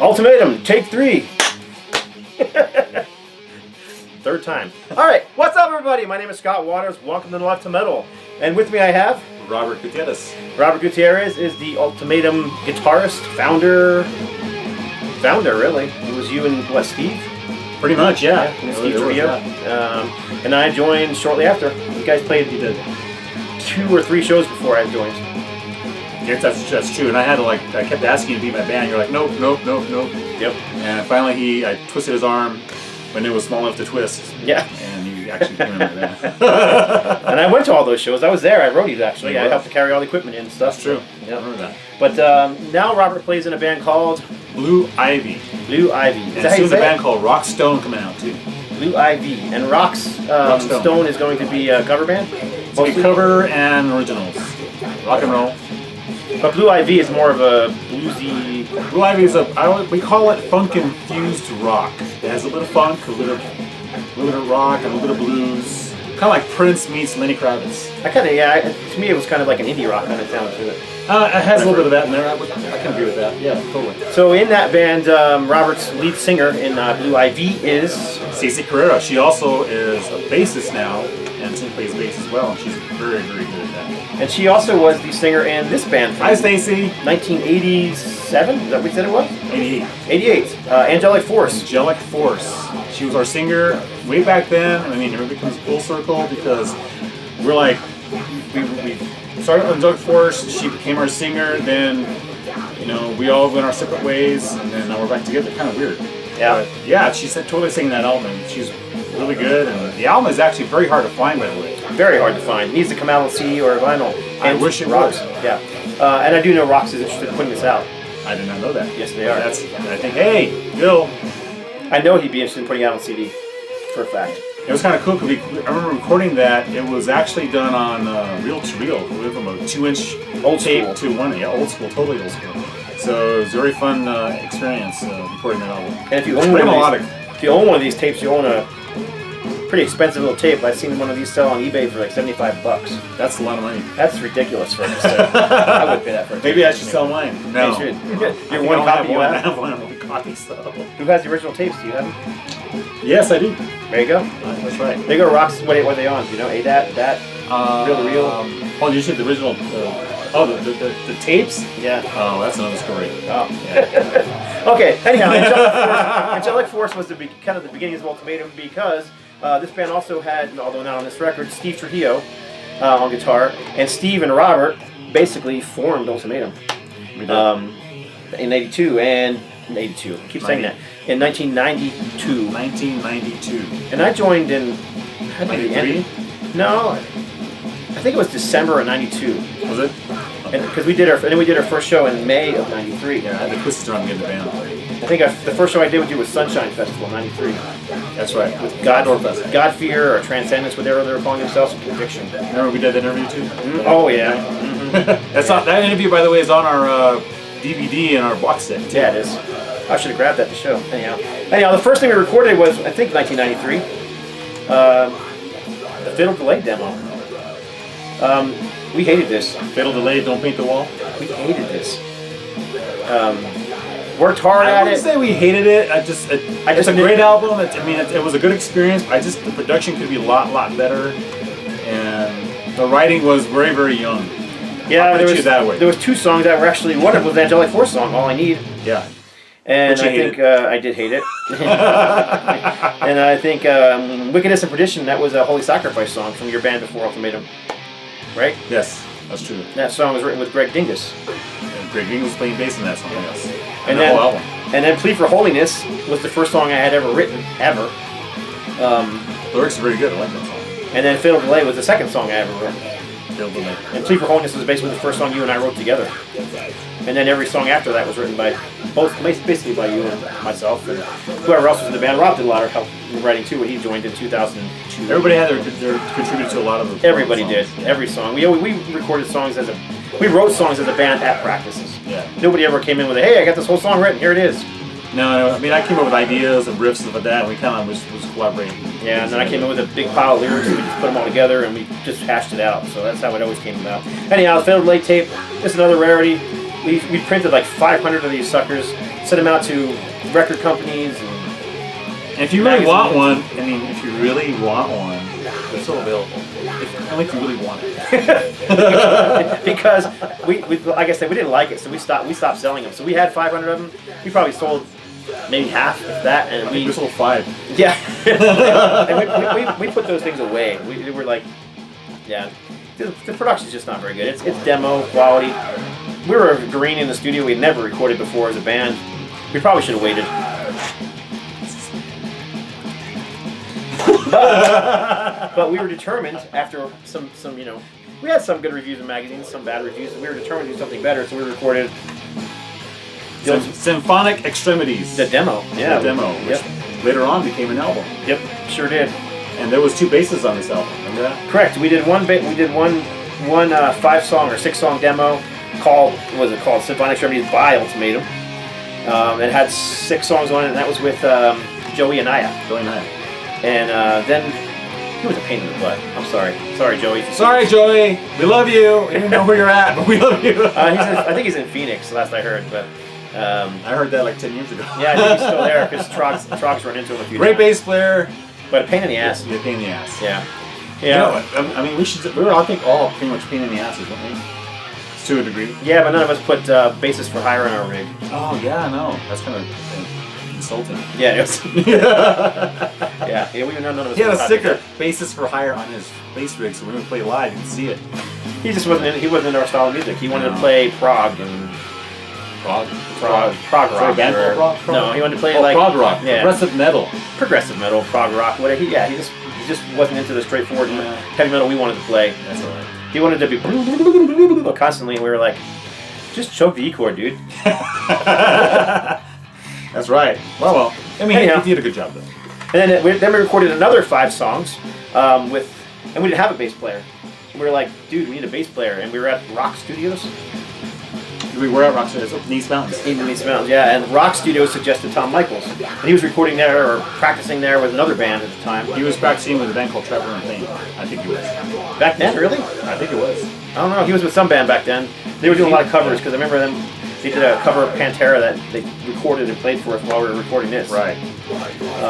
Ultimatum, take 3. Third time. Alright, what's up everybody? My name is Scott Waters. Welcome to Left to Metal. And with me I have... Robert Gutierrez. Robert Gutierrez is the Ultimatum guitarist, founder really. It was you and, what, Steve? Pretty much, yeah. Steve Trio. And I joined shortly after. You guys played 2 or 3 shows before I joined. Yes, that's true. And I had to I kept asking you to be my band. You're like, nope. Yep. And finally, I twisted his arm when it was small enough to twist. Yeah. And he actually came in my band. And I went to all those shows. I was there. I wrote these actually. I helped to carry all the equipment in and stuff. That's true. Yeah. I remember that. But now Robert plays in a band called Blue Ivy. Blue Ivy. And soon a band called Rock Stone coming out too. Blue Ivy. And Rock Stone is going to be a cover band? It's going to be cover and originals. Rock and roll. But Blue Ivy is more of a bluesy... Blue Ivy is we call it funk-infused rock. It has a little funk, a little bit of rock, and a little bit of blues. Kind of like Prince meets Lenny Kravitz. To me it was kind of like an indie rock kind of sound to it. It has a little bit of that in there. I can agree with that. Yeah, totally. So in that band, Robert's lead singer in Blue Ivy is... Stacey Carrera. She also is a bassist now, and she plays bass as well, and she's very, very good at that. And she also was the singer in this band from... Hi, Stacey. 1987? Is that what you said it was? 88. 88. Angelic Force. Angelic Force. She was our singer way back then. I mean, it really comes full circle because we're like... We started with Angelic Force, she became our singer, then, we all went our separate ways, and then now we're back together. Kind of weird. Yeah. But yeah, she's totally singing that album. She's really good, and the album is actually very hard to find, by the way. Very hard to find. It needs to come out on CD or vinyl. I wish it Rox. would. Yeah. And I do know Rox is interested in putting this out. I did not know that. Yes, they are. I think, hey, Bill. I know he'd be interested in putting it out on CD, for a fact. It was kind of cool because I remember recording that. It was actually done on reel-to-reel. We went from a 2-inch old tape school to one. Yeah, old school, totally old school. So it was a very fun experience recording that album. And if you own one of these tapes, you own a pretty expensive little tape. I've seen one of these sell on eBay for like $75. That's a lot of money. That's ridiculous for a cassette. I would pay that for a tape. Maybe I should sell mine. No. You should. Your one copy you have? I have one copy, so. Who has the original tapes? Do you have them? Yes, I do. There you go. That's right. There you go, Rox. What are they on? Do you know? ADAT, that, reel-to-reel? You said the original. The tapes? Yeah. Oh, that's another story. Oh. Yeah. Okay. Anyhow, Angelic Force was kind of the beginnings of Ultimatum because this band also had, although not on this record, Steve Trujillo on guitar, and Steve and Robert basically formed Ultimatum in '82 and '82. I keep saying that. In 1992. 1992. And I joined in... 93? No, I think it was December of '92. Was it? Because we did our first show in May of '93. Yeah, I had to twist around to get in the band. I think the first show I did with you was Sunshine Festival '93. That's right. With God Fear or Transcendence, whatever they were calling themselves, Conviction. Remember we did that interview too? Mm-hmm. Oh yeah. Mm-hmm. That interview, by the way, is on our DVD and our box set too. Yeah, it is. I should have grabbed that to show. Anyhow, the first thing we recorded was, I think, 1993. The Fatal Delay demo. We hated this. Fatal Delay, Don't Paint the Wall. We hated this. Worked hard at it. I wouldn't say we hated it. It's a great album. It was a good experience. The production could be a lot better, and the writing was very, very young. Yeah, there was 2 songs that were actually, one of them was the Angelic Force song, All I Need. Yeah. And I think I did hate it. And I think Wickedness and Perdition, that was a Holy Sacrifice song from your band before Ultimatum. Right? Yes, that's true. That song was written with Greg Dingus. And Greg Dingus was playing bass in that song, yes. And the then, whole album. And then Plea for Holiness was the first song I had ever written, ever. The lyrics are very good, I like that song. And then Fatal Delay was the second song I ever wrote. Fatal Delay. And Plea for Holiness was basically the first song you and I wrote together. And then every song after that was written by basically by you and myself and whoever else was in the band. Rob did a lot of help in writing too when he joined in 2002. Everybody had their contributed to a lot of the Everybody songs. did. Every song. We recorded songs we wrote songs as a band at practices. Yeah. Nobody ever came in with hey, I got this whole song written, here it is. No, I mean I came up with ideas and riffs and stuff like that. And we kind of was collaborating. Yeah, and then I came in with a big pile of lyrics and we just put them all together and we just hashed it out. So that's how it always came about. Anyhow, the Failed Late Tape, this is another rarity. We printed like 500 of these suckers, sent them out to record companies. And if you really want one, I mean, if you really want one, they're still available. Only if you really want it. Because we like I said, we didn't like it, so we stopped selling them. So we had 500 of them. We probably sold maybe half of that, and we sold 5. Yeah. And we put those things away. We were like, yeah, the production's just not very good. It's demo quality. We were green in the studio. We had never recorded before as a band. We probably should have waited. But we were determined after some we had some good reviews in magazines, some bad reviews, and we were determined to do something better, so we recorded Symphonic Extremities. The demo. Yeah. The demo, which later on became an album. Yep, sure did. And there was 2 basses on this album, remember that? Correct. We did one 5-song or 6-song demo called Symphonic Extremities by Ultimatum. It had 6 songs on it, and that was with Joey Anaya. And then he was a pain in the butt. I'm sorry. Sorry, Joey. Sorry, Joey. We love you. We didn't know where you're at, but we love you. I think he's in Phoenix, last I heard. But I heard that like 10 years ago. Yeah, I think he's still there because Trog's run into him a few times. Great bass player. But a pain in the ass. Yeah, pain in the ass. Yeah. Yeah. You know, I mean, we were, I think, all pretty much pain in the asses, weren't we? To a degree. Yeah, but none of us put basis for hire on our rig. Oh, yeah, no. That's kind of insulting. Yeah, it was. yeah, none of us. He had a sticker, basis for hire, on his bass rig, so when we play live, you can see it. He just wasn't in our style of music. He wanted to play prog and prog rock. Prog rock? No, he wanted to play prog rock. Yeah. Progressive metal, prog rock, whatever. He just wasn't into the straightforward heavy metal we wanted to play. That's alright. He wanted to be constantly, and we were like, just choke the E chord, dude. That's right. Well. I mean, he did a good job though. And then we recorded another 5 songs and we didn't have a bass player. We were like, dude, we need a bass player, and we were at Rock Studios. We were at Rock Studios, up in East Mountains. East Mountains, yeah. And Rock Studios suggested Tom Michaels, and he was recording there or practicing there with another band at the time. He was practicing with a band called Trevor and Thane. I think he was. Back then, really? I think it was. I don't know. He was with some band back then. They were doing a lot of covers because I remember them. They did a cover of Pantera that they recorded and played for us while we were recording this. Right.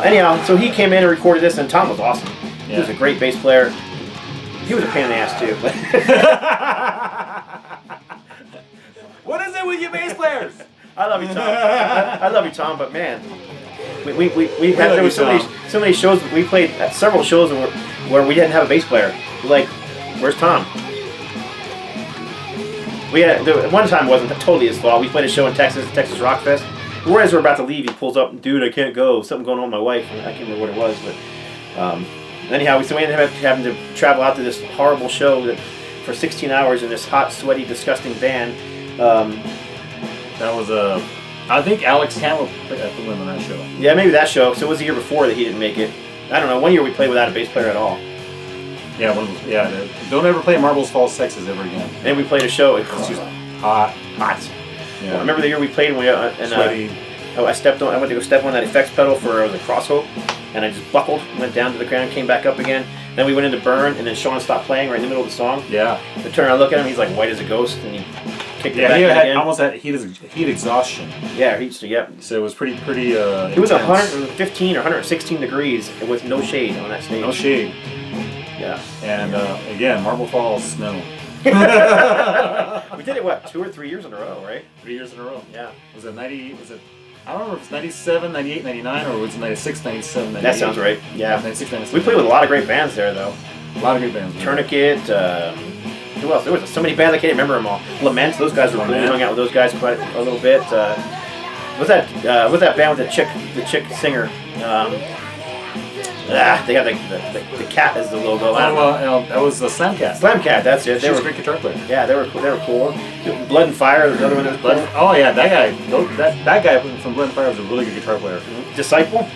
Anyhow, so he came in and recorded this, and Tom was awesome. Yeah. He was a great bass player. He was a pain in the ass too. What is it with you bass players? I love you, Tom. I love you, Tom. But man, there was so many shows. We played at several shows where we didn't have a bass player. Like, where's Tom? One time wasn't totally his fault. We played a show in Texas Rock Fest. Right as we're about to leave, he pulls up, dude, I can't go. Something going on with my wife. I can't remember what it was, but anyhow, we ended up having to travel out to this horrible show for 16 hours in this hot, sweaty, disgusting van. That was I think Alex Hamill played at the on that show. Yeah, maybe that show. So it was the year before that he didn't make it. I don't know. One year we played without a bass player at all. Yeah, don't ever play Marbles Falls, Texas ever again. And we played a show. It was just hot. Yeah. I remember the year we played and sweaty. I went to go step on that effects pedal for the crosshope, and I just buckled, went down to the ground, came back up again. Then we went into burn, and then Sean stopped playing right in the middle of the song. Yeah. I turned around, look at him. He's like white as a ghost, and he kicked it back he again. almost had heat exhaustion. Yeah, yep. So it was pretty. It was 115 or 116 degrees with no shade on that stage. No shade. Yeah. And again, Marble Falls snow. We did it 2 or 3 years in a row, right? 3 years in a row. Yeah. Was it 90? Was it? I don't remember if it's 97, 98, 99, or was it 96, 97, 98? That sounds right. Yeah. 96, 97. We played with a lot of great bands there, though. A lot of good bands. Tourniquet. Who else? There was so many bands I can't remember them all. Lament. Those guys were cool. We hung out with those guys quite a little bit. What's that band with the chick singer? They have the cat as the logo. I don't know. That was the Slam Cat. Slam Cat, that's it. She was a great guitar player. Yeah, they were cool. Blood and Fire, the other one that was cool. Oh yeah, that guy from Blood and Fire was a really good guitar player. Disciple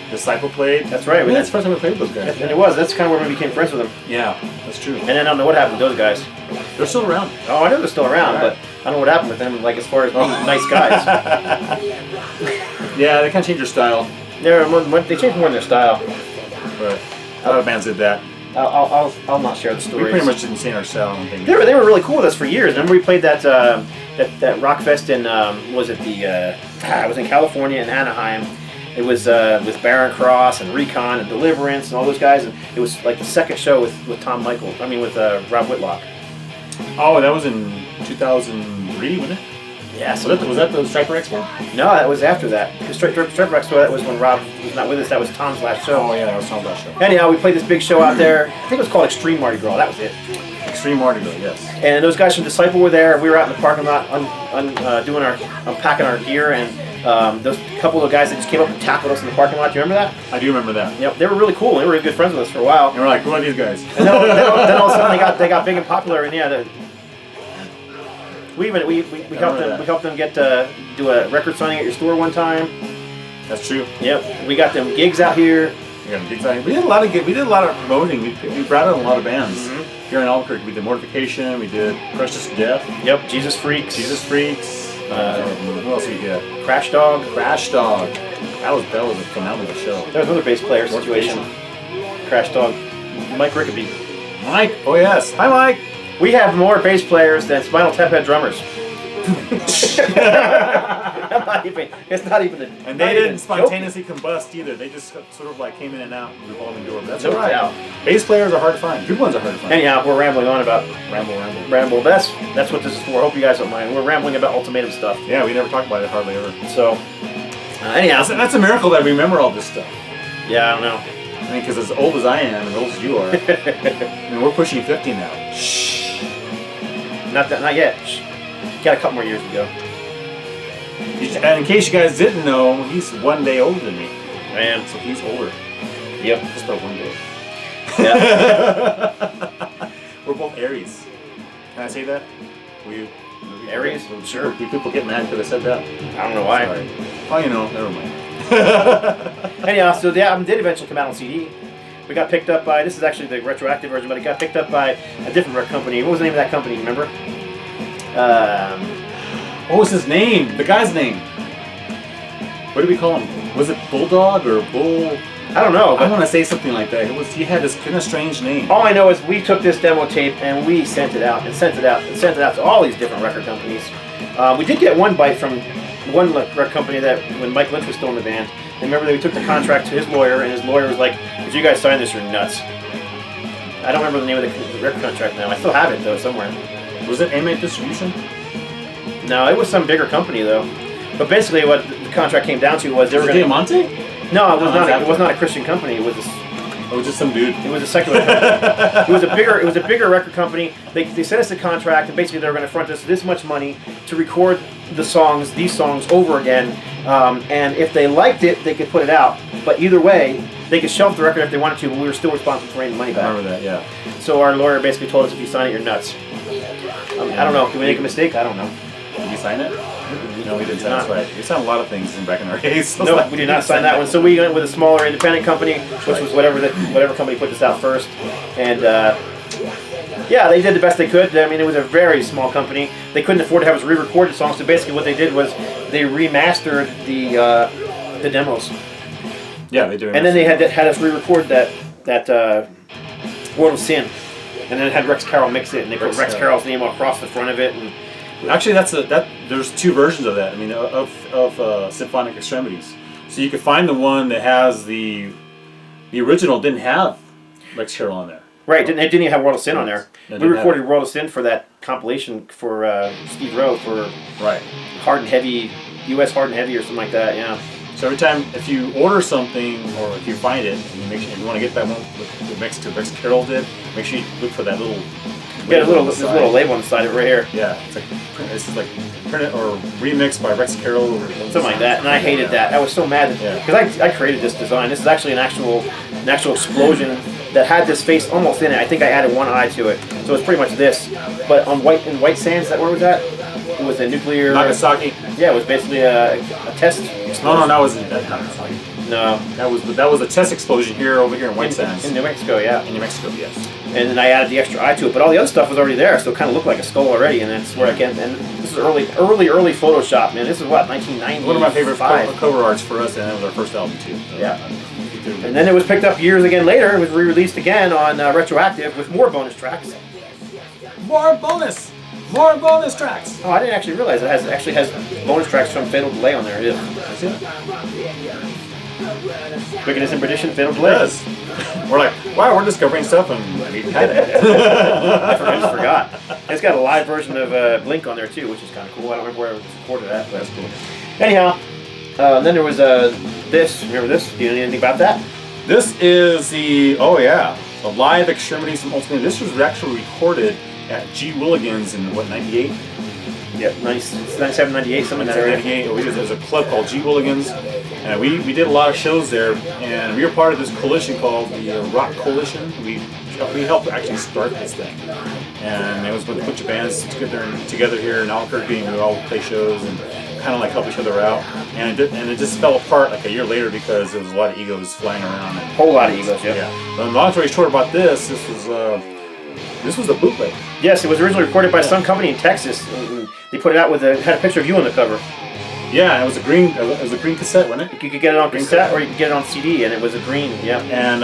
played. That's right. That's the first time we played with those guys. And it was. That's kind of where we became friends with them. Yeah, that's true. And then I don't know what happened to those guys. They're still around. Oh, I know they're still around, but I don't know what happened with them. Like as far as being nice guys. Yeah, they kind of changed their style. They changed more in their style. But a lot of bands did that. I'll not share the stories. We pretty much didn't change our style. I don't think. They were really cool with us for years. Remember we played that rock fest in was it it was in California in Anaheim. It was with Barren Cross and Recon and Deliverance and all those guys, and it was like the second show with Tom Michael. I mean with Rob Whitlock. Oh, that was in 2003, wasn't it? Yeah. So was that the Striper Expo? No, that was after that. The Striper Expo, that was when Rob was not with us. That was Tom's last show. Oh yeah, that was Tom's last show. Anyhow, we played this big show out there. I think it was called Extreme Mardi Gras. That was it. Extreme Mardi Gras, yes. And those guys from Disciple were there. We were out in the parking lot unpacking our gear, and those couple of guys that just came up and tackled us in the parking lot. Do you remember that? I do remember that. Yep, they were really cool. They were really good friends with us for a while. And we're like, who are these guys? And then all of a sudden they got big and popular, and yeah, we helped them get do a record signing at your store one time. That's true. Yep, we got them gigs out here. We did a lot of promoting. We brought in a lot of bands. Mm-hmm. Here in Albuquerque, we did Mortification. We did Precious Death. Yep, Jesus Freaks. Who else did we get? Crash Dog. That was a phenomenal show. There was another bass player situation. Crash Dog. Mike Rickaby. Mike. Oh yes. Hi Mike. We have more bass players than Spinal Tap had drummers. It's not even and they didn't spontaneously combust either. They just sort of like came in and out, revolving door. That's no alright. doubt. Bass players are hard to find. Good ones are hard to find. Anyhow, we're rambling on about ramble. But that's what this is for. I hope you guys don't mind. We're rambling about Ultimatum stuff. Yeah, we never talk about it hardly ever. So, anyhow, that's a miracle that we remember all this stuff. Yeah, I don't know. I mean, because as old as I am, as old as you are, I mean, we're pushing 50 now. Shh. Not yet. Shh. Got a couple more years to go. And in case you guys didn't know, he's 1 day older than me. I am. So he's older. Yep. Just about 1 day. Yeah. We're both Aries. Can I say that? Aries? Sure. People get mad because I said that. I don't know why. Sorry. Oh, never mind. Anyhow, so the album did eventually come out on CD. We got picked up by, this is actually the retroactive version, but it got picked up by a different record company. What was the name of that company, remember? What was his name? The guy's name. What did we call him? Was it Bulldog or Bull? I don't know. I want to say something like that. He had this kind of strange name. All I know is we took this demo tape and we sent it out to all these different record companies. We did get one bite from one record company that when Mike Lynch was still in the band. And remember that we took the contract to his lawyer, and his lawyer was like, "If you guys sign this, you're nuts." I don't remember the name of the record contract now. I still have it though somewhere. Was it AMAC Distribution? No, it was some bigger company though. But basically, what the contract came down to was they were going to. Diamante? No, it was not. It was not a Christian company. It was. It was just some dude. It was a secular company. It was a bigger record company. They sent us a contract, and basically they were going to front us this much money to record these songs over again. And if they liked it, they could put it out. But either way, they could shelf the record if they wanted to, but we were still responsible for any money back. I remember that, yeah. So our lawyer basically told us, if you sign it, you're nuts. I don't know. Did we make a mistake? I don't know. Did we sign it? No, we didn't sign it. That's right. We signed a lot of things back in our days. So no, we did not sign that one. So we went with a smaller independent company, which was whatever company put this out first. And yeah, they did the best they could. I mean, it was a very small company. They couldn't afford to have us re-recorded songs, so basically what they did was they remastered the demos. Yeah, they do. And then they had us re-record that World of Sin, and then had Rex Carroll mix it, and they put Rex Carroll's name across the front of it. And actually, there's two versions of that. I mean, of Symphonic Extremities. So you could find the one that has the original didn't have Rex Carroll on there. Right, it didn't even have World of Sin on there. No, we recorded World of Sin for that compilation for Steve Rowe for Hard and Heavy, US Hard and Heavy or something like that. Yeah. So every time, if you order something or if you find it, and you make sure if you want to get that one with Rex Carroll did, make sure you look for that little. Yeah, this little label on the side of it right here. Yeah, it's like printed or remixed by Rex Carroll or something like that. And I hated that. I was so mad because I created this design. This is actually an actual an actual explosion that had this face almost in it. I think I added one eye to it, so it's pretty much this. But on White Sands, where was that? It was a nuclear. Nagasaki. Yeah, it was basically a test. No, that wasn't Nagasaki. No, that was a test explosion over here in White Sands. In New Mexico, yeah. In New Mexico, yes. And then I added the extra eye to it, but all the other stuff was already there, so it kind of looked like a skull already. And that's where and this is early Photoshop, man. This is what 1990. One of my favorite cover arts for us, and that was our first album too. So. Yeah. And then it was picked up years again later. It was re-released again on Retroactive with more bonus tracks. More bonus tracks. Oh, I didn't actually realize it actually has bonus tracks from Fatal Delay on there. It is. That's it. Wickedness and Perdition, Fatal Delay. Yes. We're like, wow, we're discovering stuff and we had it. I just forgot. It's got a live version of Blink on there too, which is kind of cool. I don't remember where it was recorded at, but that's cool. Anyhow, then there was this. Remember this? Do you know anything about that? This is the live Extremities from Ultimatum. This was actually recorded at G. Willigan's in what, 98? Yeah, 97, 98, something like that. 98. There's a club called G. Willigan's, and we did a lot of shows there, and we were part of this coalition called the Rock Coalition. We helped actually start this thing, and it was with a bunch of bands together here in Albuquerque, and we would all play shows and kind of like help each other out. And it just fell apart like a year later because there was a lot of egos flying around. And, whole lot of egos, yeah. But long story short about this was a bootleg. Yes, it was originally recorded by some company in Texas. They put it out had a picture of you on the cover. Yeah, it was a green cassette, wasn't it? You could get it on cassette or you could get it on CD, and it was a green. Yeah. And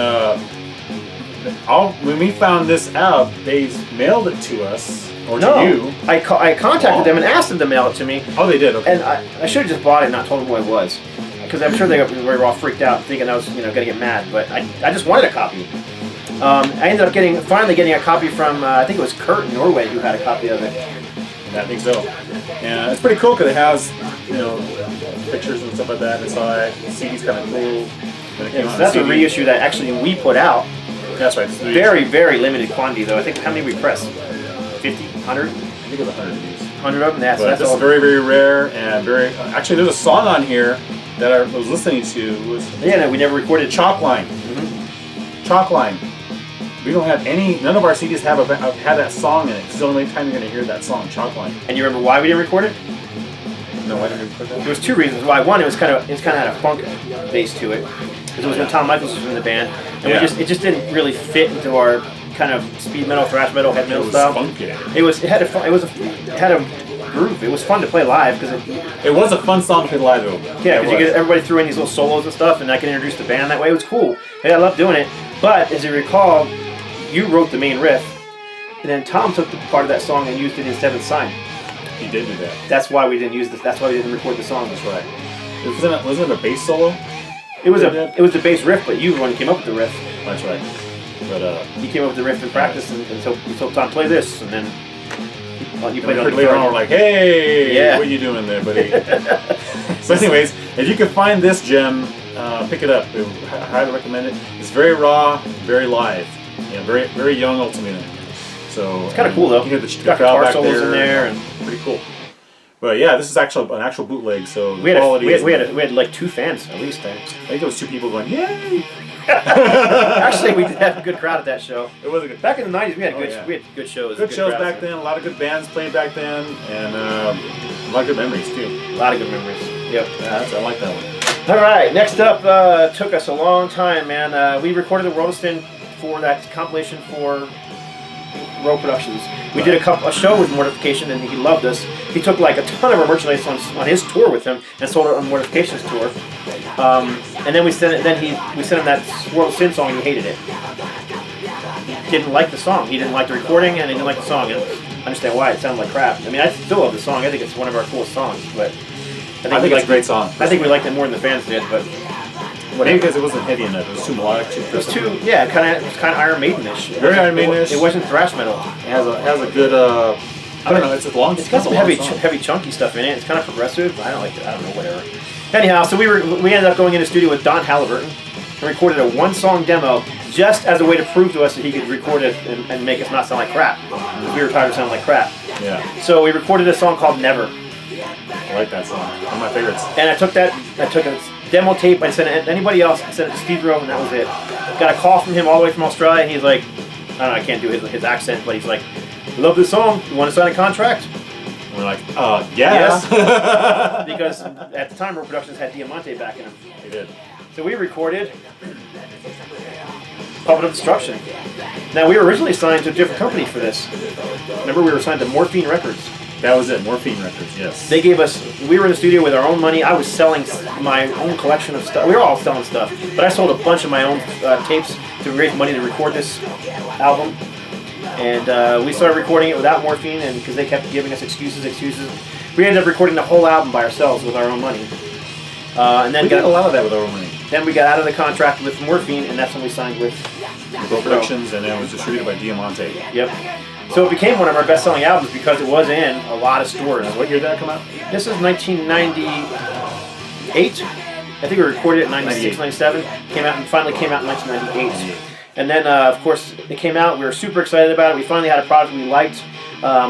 when we found this out, they mailed it to us or to you. I contacted them and asked them to mail it to me. Oh, they did. Okay. And I should have just bought it and not told them what it was, because I'm sure they were all freaked out, thinking I was gonna get mad. But I just wanted a copy. I ended up finally getting a copy from I think it was Kurt in Norway who had a copy of it. I think so. And it's pretty cool because it has pictures and stuff like that inside. The CD's kind of cool. So that's a reissue that actually we put out. That's right. Very, very limited quantity though. I think how many we pressed? 50, 100? I think it was 100 of these. 100 of them. That's this all. Is very, very rare and very. Actually, there's a song on here that I was listening to. No, we never recorded. Chalk Line. Mm-hmm. Chalk Line. We don't have none of our CDs have that song in it. It's the only time you're going to hear that song, Chalk Line. And you remember why we didn't record it? No, I didn't record that. There was two reasons why. One, it kind of had a funk base to it, because it was when Tom Michaels was in the band, and it just didn't really fit into our kind of speed metal, thrash metal, heavy metal style. Funky. It had a groove. It was fun to play live because it was a fun song to play live though. Yeah, because everybody threw in these little solos and stuff, and I could introduce the band that way. It was cool. I loved doing it. But as you recall, you wrote the main riff, and then Tom took the part of that song and used it in Seventh Sign. He did do that. That's why we didn't use this. That's why we didn't record the song. That's right. Wasn't it a bass solo? It was the bass riff, but you were the one who came up with the riff. That's right. But you came up with the riff in practice, and so you told Tom play this, and then you played it later on. We're like, hey, what are you doing there, buddy? So, anyways, if you can find this gem, pick it up. I highly recommend it. It's very raw, very live. Very, very young Ultimatum. So it's kind of cool though. You hear the guitar back solos in there, and pretty cool. But yeah, this is actually an actual bootleg. So we had like 2 fans at least. I think there was 2 people going, yay! Actually, we did have a good crowd at that show. It was a good. Back in the '90s, we had good shows. Good shows back then. A lot of good bands played back then, and a lot of good memories too. A lot of good memories. Yep. I like that one. All right, next up, took us a long time, man. We recorded the Rotiston for that compilation for Row Productions. We did a show with Mortification, and he loved us. He took like a ton of our merchandise on his tour with him and sold it on Mortification's tour. And then we sent him that World of Sin song, and he hated it. He didn't like the song. He didn't like the recording, and he didn't like the song. And I understand why. It sounded like crap. I mean, I still love the song. I think it's one of our coolest songs, but I think it's a great song. I think we liked it more than the fans did, but maybe because it wasn't heavy enough. It was too melodic. It was too, yeah, it was kind of Iron Maiden-ish. Very Iron Maiden-ish. It wasn't thrash metal. It has a good. I don't know. It's a long. It's got some heavy, chunky stuff in it. It's kind of progressive. I don't like it. I don't know, whatever. Anyhow, so we ended up going in the studio with Don Halliburton and recorded a 1-song demo just as a way to prove to us that he could record it and make us not sound like crap. We were tired of sounding like crap. Yeah. So we recorded a song called Never. I like that song. One of my favorites. And I took demo tape. I sent it to anybody else. I sent it to Steve Rowe, and that was it. Got a call from him all the way from Australia, and he's like, I don't know, I can't do his accent, but he's like, love this song. You want to sign a contract? And we're like, yeah. Yes. Because at the time, Rowe Productions had Diamante back in them. They did. So we recorded Puppet of Destruction. Now, we were originally signed to a different company for this. Remember, we were signed to Morphine Records. That was it, Morphine Records, yes. They gave us, we were in the studio with our own money. I was selling my own collection of stuff. We were all selling stuff, but I sold a bunch of my own tapes to raise money to record this album. And we started recording it without Morphine, and because they kept giving us excuses. We ended up recording the whole album by ourselves with our own money. And then we did a lot of that with our own money. Then we got out of the contract with Morphine, and that's when we signed with Rowe Productions, and then it was distributed by Diamante. Yep. So it became one of our best-selling albums because it was in a lot of stores. What year did that come out? This is 1998. I think we recorded it in 96, 97. Finally came out in 1998. And then, of course, it came out. We were super excited about it. We finally had a product we liked.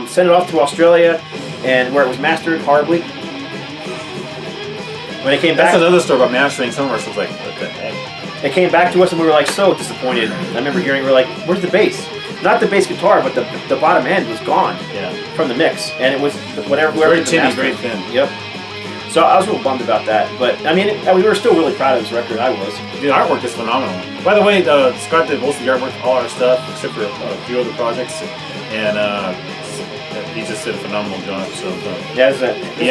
Sent it off to Australia, and where it was mastered horribly. When it came back, that's another story about mastering. Some of us was like, what the heck? It came back to us, and we were like so disappointed. I remember hearing, we were like, "Where's the bass? Not the bass guitar, but the bottom end was gone from the mix, and it was whatever. Very tinny, very thin. Yep. So I was real bummed about that, but I mean, we were still really proud of this record. I was. The artwork is phenomenal. By the way, Scott did most of the artwork, all our stuff, except for a few other projects, and he just did a phenomenal job. So he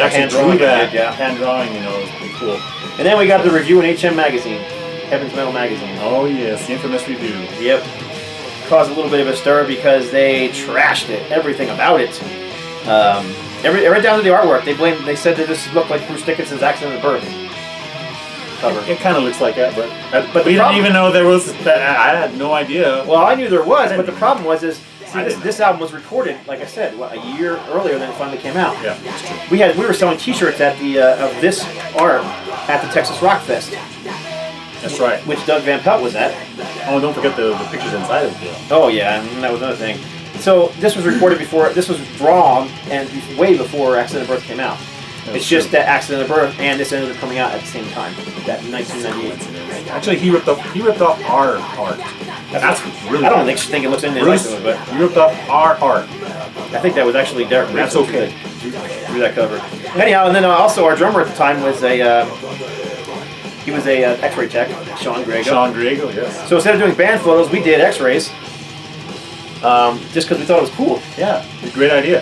actually drew that, hand drawing. You know, it was pretty cool. And then we got the review in HM Magazine, Heaven's Metal Magazine. Oh yes, the infamous review. Yep. Caused a little bit of a stir because they trashed it, everything about it. Right down to the artwork. They said that this looked like Bruce Dickinson's Accident of Birth cover. It kind of looks like that, but we didn't even know there was. I had no idea. Well, I knew there was, but the problem was this album was recorded, like I said, a year earlier than it finally came out. Yeah, that's true. We were selling T-shirts at the of this art at the Texas Rock Fest. That's right. Which Doug Van Pelt was at. Oh, don't forget the pictures inside of it. Oh yeah, and that was another thing. So this was recorded before, this was drawn and way before Accident of Birth came out. It's just that Accident of Birth and this ended up coming out at the same time, that 1998. Actually, he ripped off our art. That's really. I don't think it looks anything like it, but he ripped off our art. I think that was actually Derek. That's okay. Through that cover. Anyhow, and then also our drummer at the time was he was a X-ray tech, Sean Grego. Sean Grego, yes. So instead of doing band photos, we did X-rays. Just because we thought it was cool. Yeah, great idea.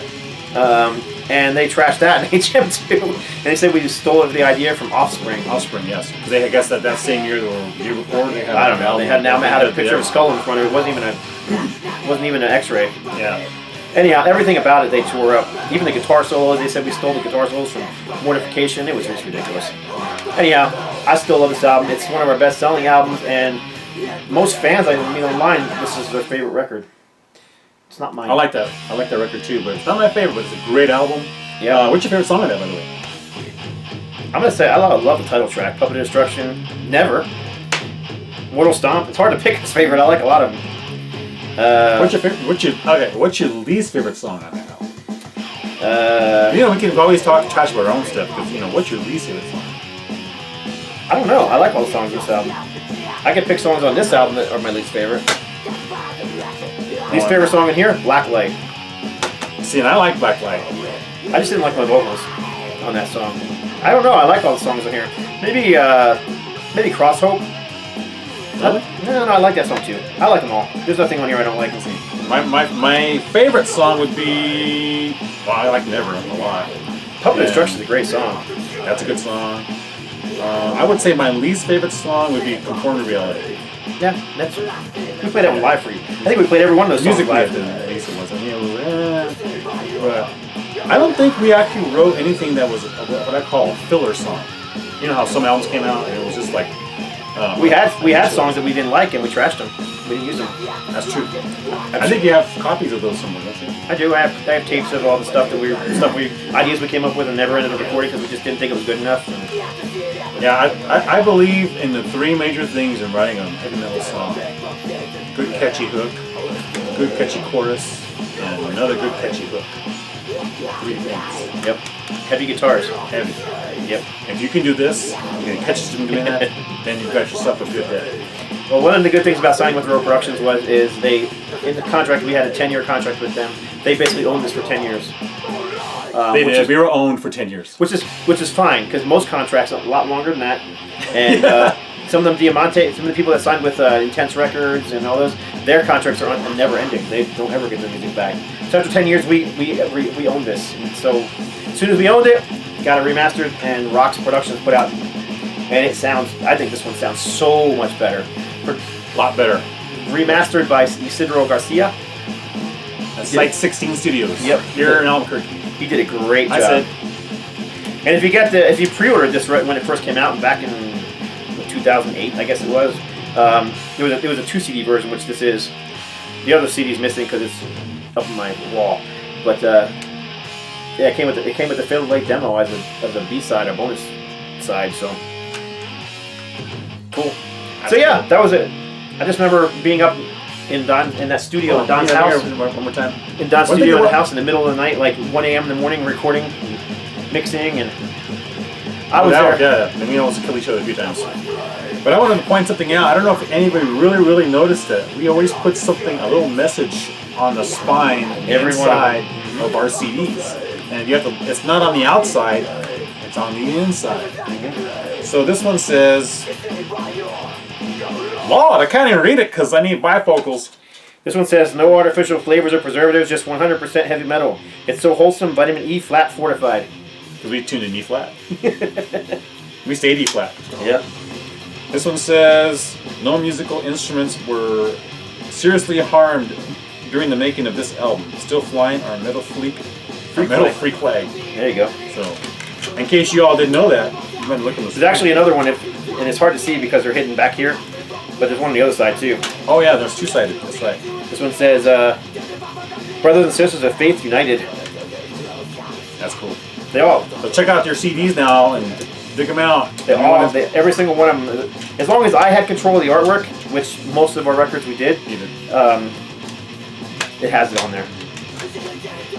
And they trashed that in HM too. And they said we just stole the idea from Offspring. Offspring, yes. Because I guess that same year or year before they had. I don't know. They had a picture of a skull in front of it. It wasn't even an X-ray. Yeah. Anyhow, everything about it they tore up. Even the guitar solos. They said we stole the guitar solos from Mortification. It was just ridiculous. Anyhow, I still love this album. It's one of our best-selling albums, and most fans I meet online, this is their favorite record. It's not mine. I like that. I like that record too, but it's not my favorite. But it's a great album. Yeah. What's your favorite song on that, by the way? I'm gonna say I love the title track, Puppet of Destruction, Never, Mortal Stomp. It's hard to pick his favorite. I like a lot of them. What's your favorite? What's your least favorite song on that album? We can always talk trash about our own stuff because what's your least favorite song? I don't know. I like all the songs on this album. I could pick songs on this album that are my least favorite. Least favorite song in here, Black Light. See, and I like Black Light. I just didn't like my vocals on that song. I don't know. I like all the songs on here. Maybe Cross Hope. Really? No, I like that song too. I like them all. There's nothing on here I don't like. My favorite song would be. Well, I like Never a lot. Puppet of Destruction is a great song. That's a good song. I would say my least favorite song would be Conform to Reality. Yeah, we played that one live for you. I think we played every one of those songs live. At least it wasn't. I don't think we actually wrote anything that was what I call a filler song. You know how some albums came out and it was just like. We had songs that we didn't like and we trashed them. We didn't use them. That's true. I think you have copies of those somewhere, don't you? I do. I have tapes of all the stuff that ideas we came up with and never ended up recording because we just didn't think it was good enough. Yeah, I believe in the three major things in writing a heavy metal song: good catchy hook, good catchy chorus, and another good catchy hook. 3 things. Yep. Heavy guitars. Heavy. Yep. If you can do this, you can catch them doing that, then you've got yourself a good hit. Well, one of the good things about signing with Row Productions is they, in the contract, we had a 10-year contract with them. They basically owned this for 10 years. They did. We were owned for 10 years. Which is fine, because most contracts are a lot longer than that. And some of them, Diamante, some of the people that signed with Intense Records and all those, their contracts are never ending. They don't ever get their music back. So after 10 years, we owned this. And so as soon as we owned it, got it remastered, and Rox Productions put out, and it sounds, I think this one sounds so much better. A lot better. Remastered by Isidro Garcia. At Site 16 Studios. Yep. Here in Albuquerque. He did a great job. I said. And if you pre-ordered this right when it first came out back in 2008, I guess it was, it was a 2 CD version, which this is. The other CD is missing because it's up on my wall. But yeah, it came with the Fatal Late demo as a B-side, a bonus side. So cool. So yeah, that was it. I just remember being up in that studio in Don's house. One more time. In Don's studio in the house in the middle of the night, like 1 a.m. in the morning, recording, and mixing, and I was there. Yeah, and we almost killed each other a few times. But I wanted to point something out. I don't know if anybody really noticed it. We always put a little message on the spine inside of our CDs, and you have to. It's not on the outside; it's on the inside. So this one says, Lord, I can't even read it because I need bifocals. This one says, no artificial flavors or preservatives, just 100% heavy metal. It's so wholesome, vitamin E flat fortified. Because we tuned in E flat. We stayed E flat. Yep. This one says, no musical instruments were seriously harmed during the making of this album. Still flying our metal freak flag. There you go. So, in case you all didn't know that, you might look at this. There's actually another one, and it's hard to see because they're hidden back here, but there's one on the other side too. Oh yeah, there's two-sided. That's right. This one says, brothers and sisters of faith united. That's cool. So check out your CDs now and dig them out. Every single one of them. As long as I had control of the artwork, which most of our records we did, it has it on there.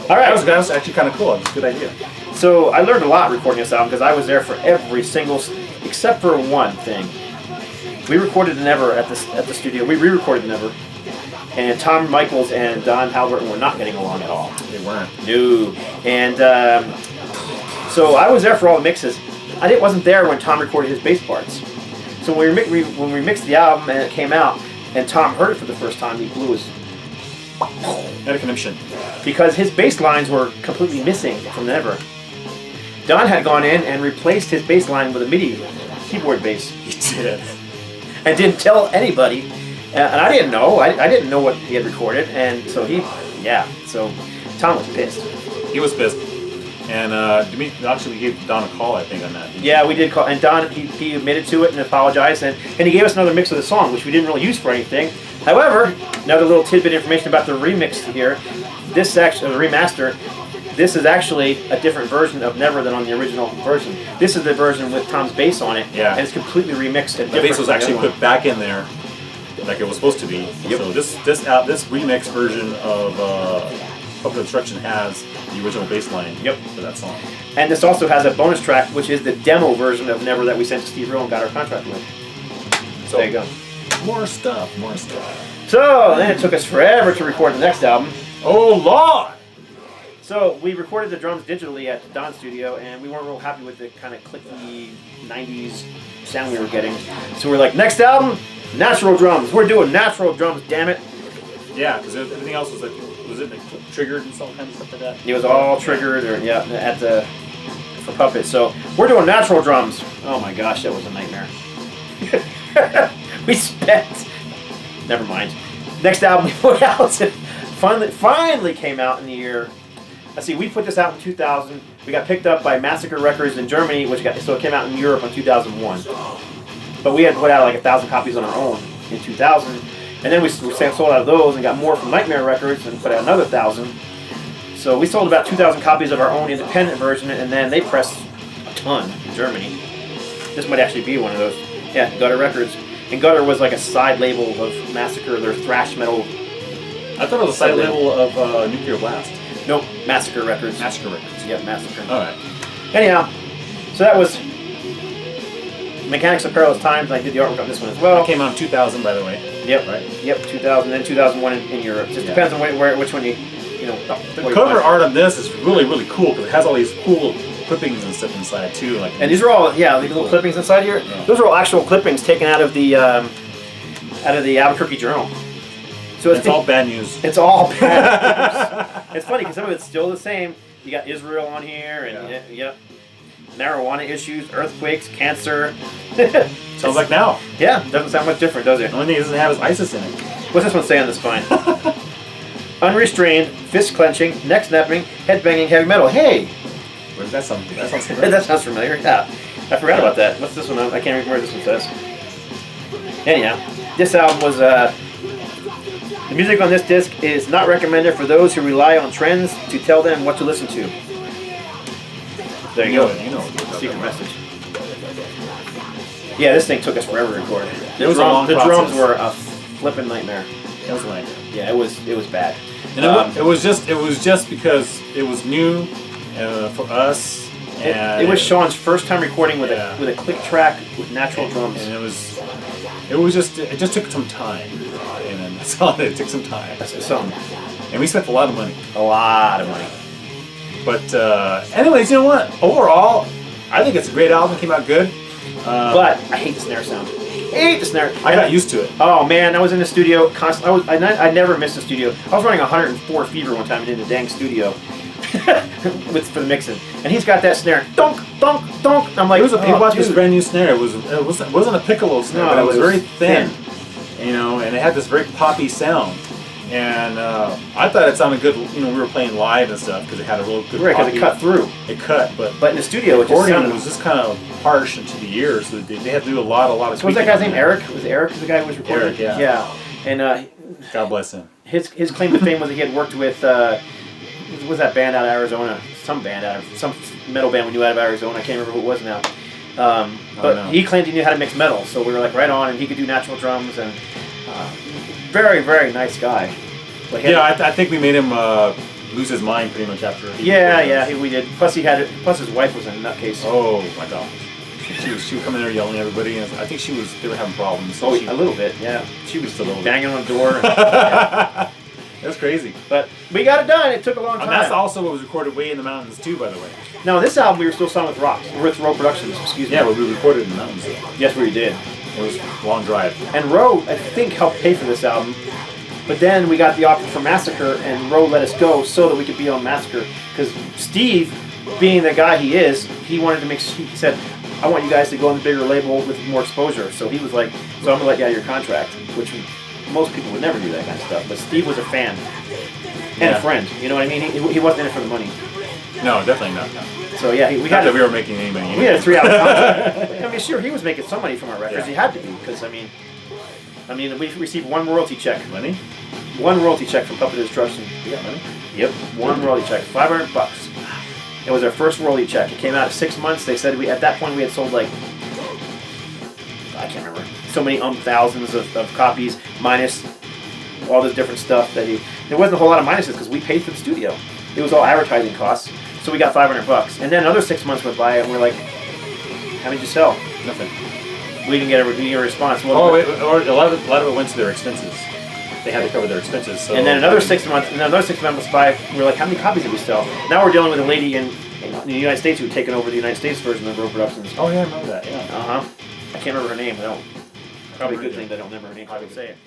All right. That was actually kind of cool. It's a good idea. So I learned a lot recording this album because I was there for every single, except for one thing. We recorded Never at the studio. We re-recorded Never, and Tom Michaels and Don Halbert were not getting along at all. They weren't. No. And so I was there for all the mixes. I wasn't there when Tom recorded his bass parts. So when we mixed the album and it came out, and Tom heard it for the first time, he blew his. Had a conniption. Because his bass lines were completely missing from Never. Don had gone in and replaced his bass line with a MIDI keyboard bass. He did. And didn't tell anybody. And I didn't know. I didn't know what he had recorded. And so so Tom was pissed. He was pissed. And Dimitri actually gave Don a call, I think, on that. Yeah, we did call. And Don, he admitted to it and apologized. And he gave us another mix of the song, which we didn't really use for anything. However, another little tidbit information about the remix here. This section, the remaster, this is actually a different version of Never than on the original version. This is the version with Tom's bass on it, and it's completely remixed. The bass was actually put back in there, like it was supposed to be. Yep. So this remix version of Public Instruction has the original bass line for that song. And this also has a bonus track, which is the demo version of Never that we sent to Steve Rill and got our contract with. So there you go. More stuff. So then it took us forever to record the next album. Oh Lord! So we recorded the drums digitally at the Don Studio, and we weren't real happy with the kind of clicky 90s sound we were getting. So we're like, next album, natural drums. We're doing natural drums, damn it. Yeah, because everything else was triggered and some kind of stuff like that. It was all triggered, or for puppets. So we're doing natural drums. Oh my gosh, that was a nightmare. We spent. Never mind. Next album we put out finally came out in the year. Let's see, we put this out in 2000. We got picked up by Massacre Records in Germany, so it came out in Europe in 2001. But we had put out like 1,000 copies on our own in 2000, and then we sold out of those and got more from Nightmare Records and put out another 1,000. So we sold about 2,000 copies of our own independent version, and then they pressed a ton in Germany. This might actually be one of those. Yeah, Gutter Records. And Gutter was like a side label of Massacre, their thrash metal. I thought it was a side label of Nuclear Blast. Nope, Massacre Records. Massacre Records. Yep, Massacre. All right. Anyhow, so that was Mechanics of Perilous Times. I did the artwork on this one as well. That came out in 2000, by the way. Yep. Right. Yep. 2000, then 2001 in Europe. Just depends on which one you know. The cover art on this is really, really cool because it has all these cool clippings and stuff inside too. Like. And these are all the little clippings inside here. Yeah. Those are all actual clippings taken out of the Albuquerque Journal. So it's all bad news. It's all bad news. It's funny because some of it's still the same. You got Israel on here, and yep. Marijuana issues, earthquakes, cancer. Sounds like now. Yeah, doesn't sound much different, does it? The only thing it doesn't have is ISIS in it. What's this one say on the spine? Unrestrained, fist clenching, neck snapping, head banging, heavy metal. Hey! Where does that sound? That sounds familiar. That sounds familiar. Yeah. I forgot about that. What's this one? I can't remember where this one says. Anyhow, this album was, the music on this disc is not recommended for those who rely on trends to tell them what to listen to. There you go. You know. Secret message. Yeah, this thing took us forever to record. It was a long The process. drums were a flipping nightmare. It was like. Yeah, it was bad. And it was just because it was new for us. And it was Sean's first time recording with a click track with natural drums. And it just took some time. And that's all. It took some time. And we spent a lot of money. A lot of money. But anyways, you know what? Overall, I think it's a great album. It came out good. But I hate the snare sound. I hate the snare. I got used to it. Oh man, I was in the studio constantly. I never missed the studio. I was running 104 fever one time in the dang studio for the mixing, and he's got that snare. Donk, donk, donk. I'm like, he bought this brand new snare. It wasn't a piccolo snare, but it was very thin. You know, and it had this very poppy sound. And I thought it sounded good. You know, we were playing live and stuff because it had a real good. Right, because it cut through. It cut, but in the studio, it was just kind of harsh into the ears. So they had to do a lot of. So was that guy's name Eric? Was Eric the guy who was recording? Eric, yeah. Yeah, and God bless him. His claim to fame was that he had worked with was that band out of Arizona, some metal band we knew out of Arizona. I can't remember who it was now. But he claimed he knew how to mix metal, so we were like right on, and he could do natural drums and. Very, very nice guy. I think we made him lose his mind pretty much after. We did. Plus his wife was a nutcase. Oh my God. She would come in there yelling at everybody, and I think they were having problems. So a little bit, yeah. She was a little banging on the door. That's crazy. But we got it done. It took a long time. And that's also what was recorded way in the mountains too, by the way. Now this album we were still signed with Row Productions. Excuse me. Yeah, but we recorded in the mountains. Yes, we did. It was a long drive. And Row, I think, helped pay for this album. But then we got the offer for Massacre, and Row let us go so that we could be on Massacre. Because Steve, being the guy he is, he wanted to he said, I want you guys to go on the bigger label with more exposure. So he was like, so I'm going to let you out of your contract. Which most people would never do that kind of stuff. But Steve was a fan. And a friend. You know what I mean? He wasn't in it for the money. No, definitely not. No. So yeah, we we were making any money. We had a 3-hour contract. I mean, sure, he was making some money from our records. He had to be, because I mean, we received one royalty check. Money? One royalty check from Puppet Destruction. You got money? Yep, one royalty check, $500. It was our first royalty check. It came out of 6 months. They said at that point we had sold like, I can't remember, so many thousands of copies, minus all this different stuff that there wasn't a whole lot of minuses because we paid for the studio. It was all advertising costs. So we got $500. And then another 6 months went by and we're like, how did you sell? Nothing. We didn't get a response. Well, or a lot of it went to their expenses. They had to cover their expenses. So and then another 6 months by, we were like, how many copies did we sell? Now we're dealing with a lady in the United States who had taken over the United States version of Row Productions. Oh yeah, I remember that. Yeah. I can't remember her name. Probably a good thing that I don't remember her name. I would say it.